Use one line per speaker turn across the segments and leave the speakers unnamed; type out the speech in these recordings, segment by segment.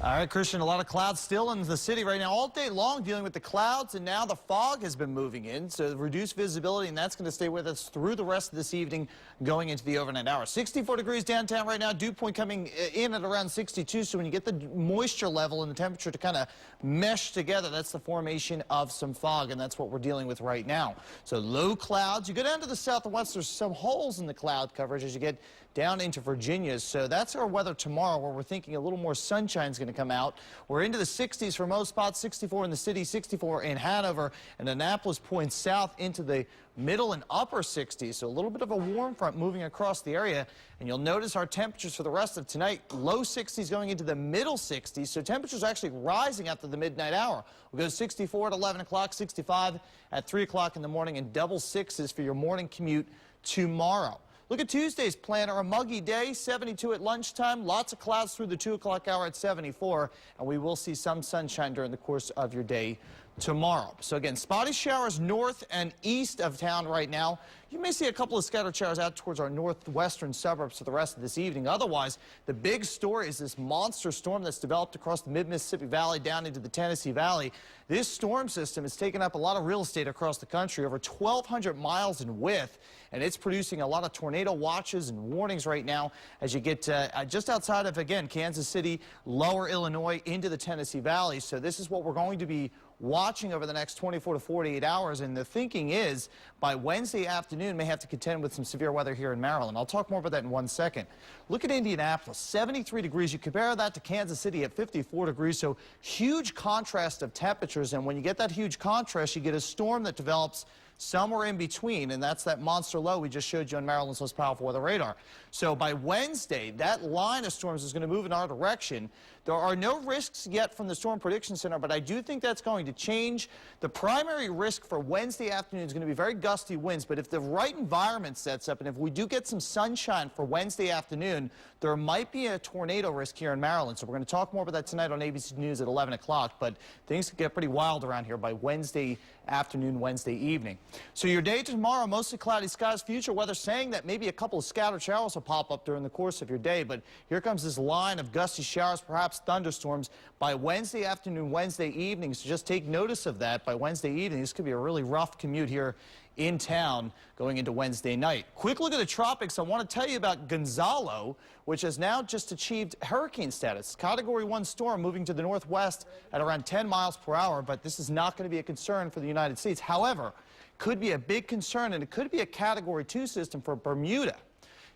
All right, Christian, a lot of clouds still in the city right now all day long, dealing with the clouds, and now the fog has been moving in, so reduced visibility, and that's going to stay with us through the rest of this evening going into the overnight hours. 64 degrees downtown right now, dew point coming in at around 62, so when you get the moisture level and the temperature to kind of mesh together, that's the formation of some fog, and that's what we're dealing with right now. So low clouds. You go down to the southwest, there's some holes in the cloud coverage as you get down into Virginia, so that's our weather tomorrow, where we're thinking a little more sunshine is going to come out. We're into the 60s for most spots, 64 in the city, 64 in Hanover, and Annapolis points south into the middle and upper 60s, so a little bit of a warm front moving across the area. And you'll notice our temperatures for the rest of tonight, low 60s going into the middle 60s, so temperatures actually rising after the midnight hour. We'll go 64 at 11 o'clock, 65 at 3 o'clock in the morning, and double sixes for your morning commute tomorrow. Look at Tuesday's planner, a muggy day, 72 at lunchtime, lots of clouds through the 2 o'clock hour at 74, and we will see some sunshine during the course of your day tomorrow. So again, spotty showers north and east of town right now. You may see a couple of scattered showers out towards our northwestern suburbs for the rest of this evening. Otherwise, the big story is this monster storm that's developed across the mid-Mississippi Valley down into the Tennessee Valley. This storm system has taken up a lot of real estate across the country, over 1,200 miles in width, and it's producing a lot of tornado watches and warnings right now as you get just outside of, again, Kansas City, lower Illinois, into the Tennessee Valley. So this is what we're going to be watching over the next 24 to 48 hours, and the thinking is by Wednesday afternoon may have to contend with some severe weather here in Maryland. I'll talk more about that in 1 second. Look at Indianapolis, 73 degrees. You compare that to Kansas City at 54 degrees, so huge contrast of temperatures, and when you get that huge contrast, you get a storm that develops somewhere in between, and that's that monster low we just showed you on Maryland's most powerful weather radar. So by Wednesday, that line of storms is going to move in our direction. There are no risks yet from the Storm Prediction Center, but I do think that's going to change. The primary risk for Wednesday afternoon is going to be very gusty winds, but if the right environment sets up and if we do get some sunshine for Wednesday afternoon, there might be a tornado risk here in Maryland. So we're going to talk more about that tonight on ABC News at 11 o'clock, but things could get pretty wild around here by Wednesday afternoon, Wednesday evening. So your day tomorrow, mostly cloudy skies. Future weather saying that maybe a couple of scattered showers will pop up during the course of your day, but here comes this line of gusty showers, perhaps thunderstorms by Wednesday afternoon, Wednesday evening. So just take notice of that by Wednesday evening. This could be a really rough commute here in town going into Wednesday night. Quick look at the tropics. I want to tell you about Gonzalo, which has now just achieved hurricane status. Category 1 storm moving to the northwest at around 10 miles per hour, but this is not going to be a concern for the United States. However, could be a big concern, and it could be a Category 2 system for Bermuda.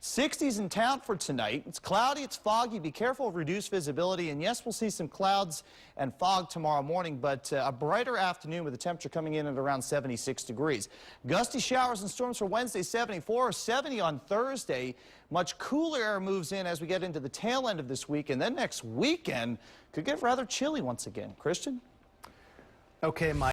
60s in town for tonight. It's cloudy, it's foggy. Be careful of reduced visibility. And yes, we'll see some clouds and fog tomorrow morning, but a brighter afternoon with the temperature coming in at around 76 degrees. Gusty showers and storms for Wednesday, 74, 70 on Thursday. Much cooler air moves in as we get into the tail end of this week. And then next weekend could get rather chilly once again. Christian?
Okay, Mike.